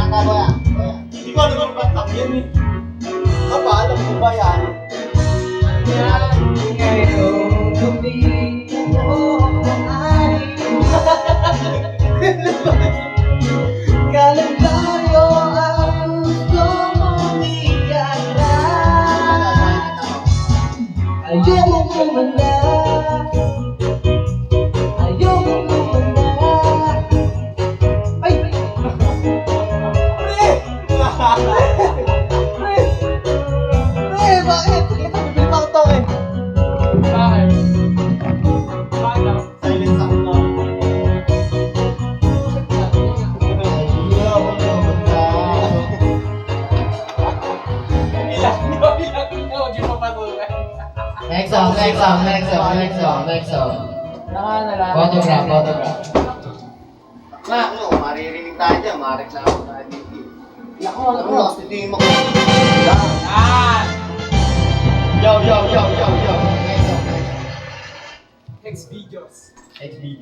kanta ko yan. Hindi ko alam ang kantang yan eh. Aba, alam mo ba yan? Ngayong gabi mo ay kalendaryo ang gusto mong iyakan. Ayaw mo kumanda, ayaw mo kumanda. Ay! Bakit? Ito, bibili pa ako to eh. Bakit? Bakit daw? Silent song na. Ayaw mo kumanda. Ilang, di mo patuloy. Next song. Naka na lang. Photograph. Ano, maririnig tayo dyan, mareklamo tayo dito. Nako, Ano, kasi di mo ko. Yan! Yo. Next videos. MTV.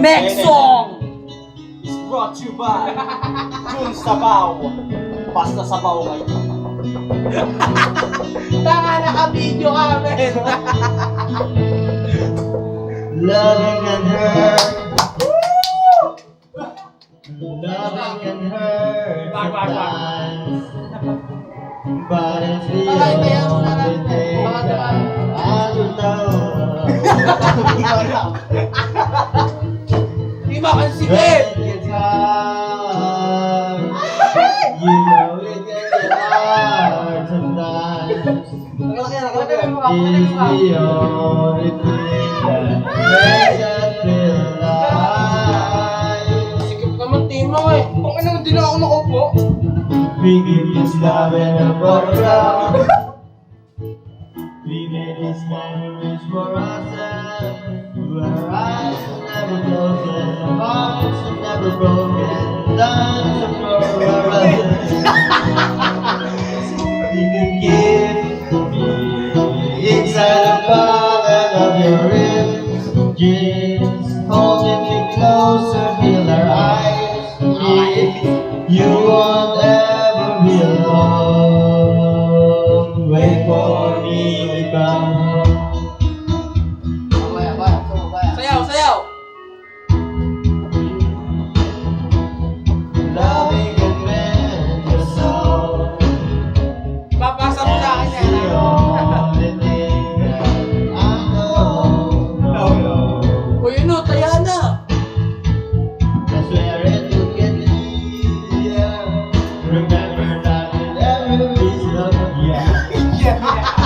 Next song! Is brought to you by Jun Sabaw. Basta sabaw kayo. Tanga, naka-video kami! Loving and hurt. Loving and hurt Wag. sometimes. But it's the Bakit kaya mo na only thing Bakit that I know. Di makansikip! When it gets hard, you know it can get hard sometimes. It's the only thing that makes us feel alive. Sikip ka man, Timo eh. Kung ano, hindi na ako nakaupo. We give this love in a photograph. We made these memories for ourselves. Our eyes are never closed, our hearts are never broken. Times are for our others. You can give me inside the bottom of your ribs. Just holding me closer, feel our eyes meet. You won't ever be alone. Wait for me to come home. Sayaw, sayaw! Loving and mend your soul. Papasa mo sa akin That's the yan. only thing that I know. No. O yun o, taya na. That's where it will get easier. Remember that it ever is love, yeah.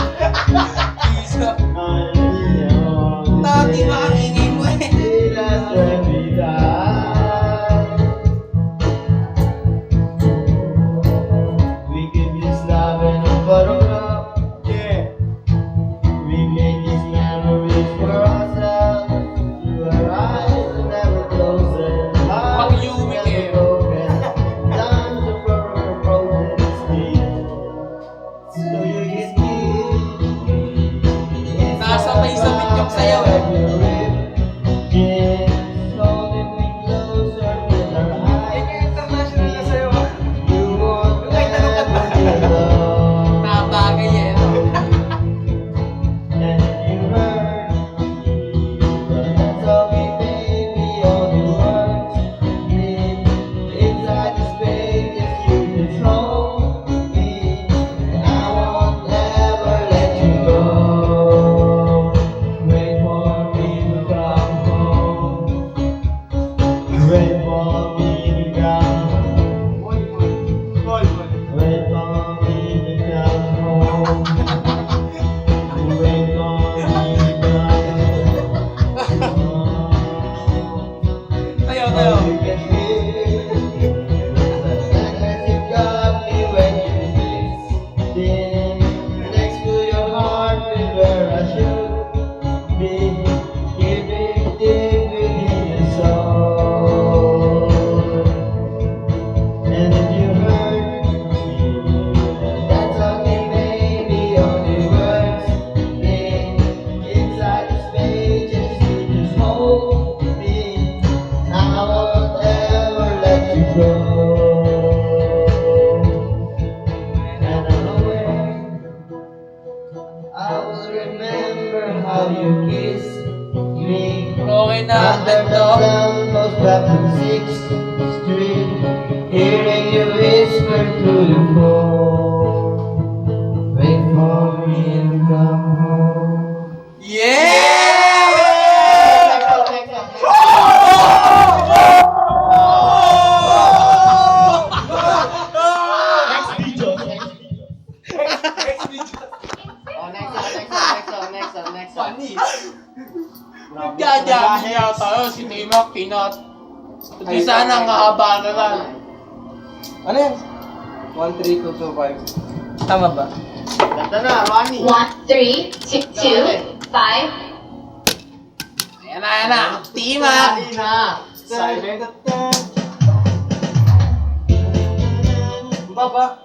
Okay na, Under the ganito. lamppost back on 6th Street, hearing you whisper through the phone, wait for me and come home. Yeah! Next video. Oh, next song. Funny. Nagdadami niya tayo, si Tima, Pinot. Hindi sana ang hahaba na lang. Ano yan? 1, 3, 2, 2, 5. Tama ba? Ganda na, Ronnie. 1, 3, 2, 2, 5. Ayan na. Tima! Ronnie na. Silent attack. Baba.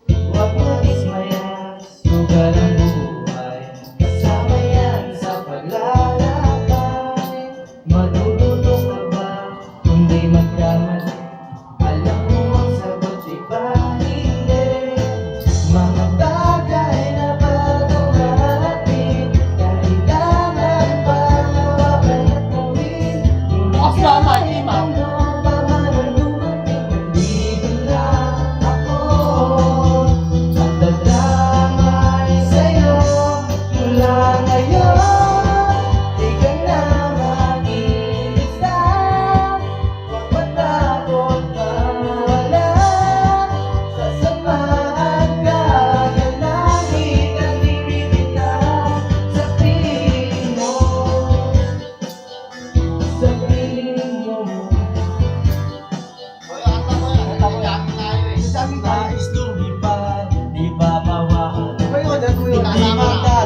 Huwag mo ismaya, sugal ang buhay, kasama yan sa paglalakbay. Matutulog ka ba kung di magkamali? Alam mo ang sagot, di ba hindi? Mga bagay na bagong narating, kailangan pa mawakan at gawin. Bukas tama, Tima. Sa piling mo Hoy, ata mo yan. Dami tayo eh. nais lumipad, di babawaan. Kasama na.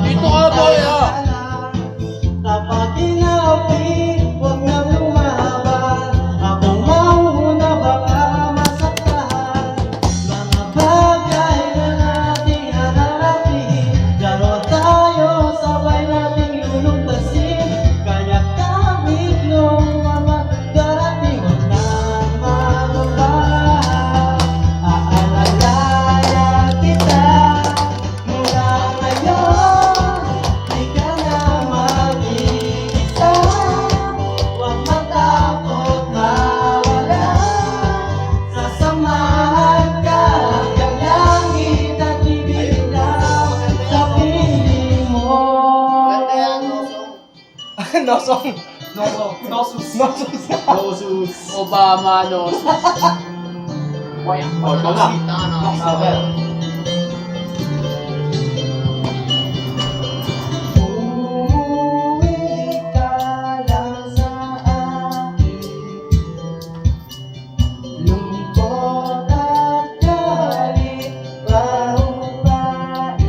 Dito ka, boy, ah. Kapag inapi, huwag na lumaba. Akong mauuna, baka masaktan. Mga bagay na nating haharapin, laro tayo, sabay nating lulutasin. Kaya kahit nung mga darating, huwag nang mababa. Aalala kita mula ngayon, di ka na mag-iisa. Huwag matakot mawala, sasamahan ka hanggang langit at ibigay sa piling mo. Ganda yan, no song. Nosus. Obama, no. Nakita ka na. Umuwi ka lang sa akin, lungkot at galit pahupain.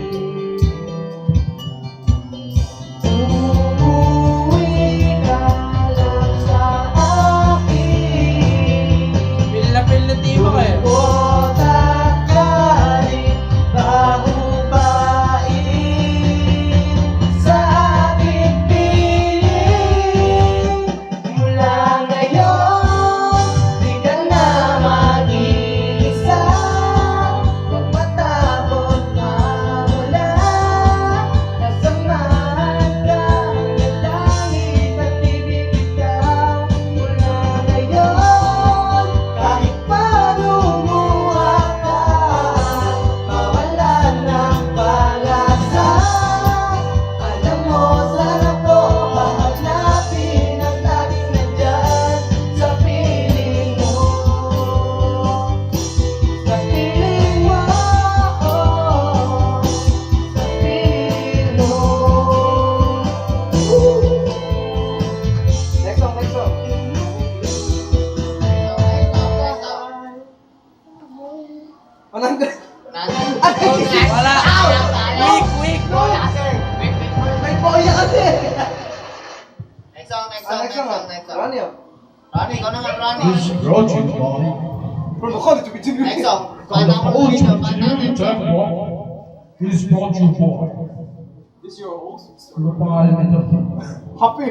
Umuwi ka lang sa akin, Pil na Tima ka eh. lungkot at galit pahupain. Sa aking piling, mula ngayon, di ka na mag-iisa. Huwag matakot mawala, kasamahan ka hanggang langit at ibigay ka. Mula ngayon, kahit pa lumuha ka, mawalan ng pag-asa. Alam mo, sana ko hahanapin ang laging nandyan sa piling mo. Sa piling mo, sa piling mo. Next song. Anong Wala. Quick. May boya kasi! Next song. Ano yun? Ronnie, ikaw na nga, Ronnie. This brought you by Bro, baka dito bitin Next song. from the Kanta mo OG dito, kanta Jimmy dito. Tech One. This brought you by This your host? ano pangalan nito? Happy.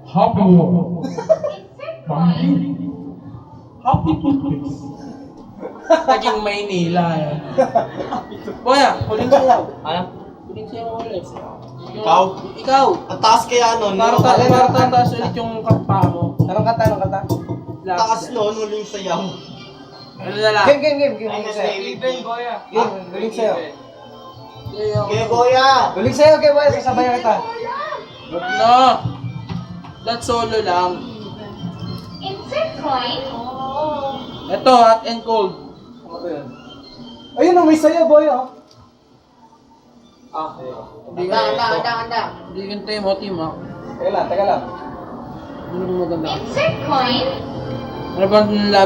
Happy World. Happy Toothpaste. Naging Maynila eh. Kuya, huling sayaw. Ano? Huling sayaw ulit. Ikaw? Ikaw. Ang taas kaya nun. Para taas ulit yung kapa mo. Anong kanta? Taas nun, huling sayaw. Ano na lang? Game. Ay, Huling nasa sayo. Even, Boya. Game, huling sayo. Sayaw. Okay, Boya. Huling sayo, okay, boy. Sasabayan kita. Wag na. That's solo lang. Insert coin. Ito, hot and cold. Ano ba yun? Ayun, may sayo, boy, oh. Hindi Handa. Hindi ganito mo, team ha. Teka lang. Ano ba maganda? Insert coin. Ano ba ang lab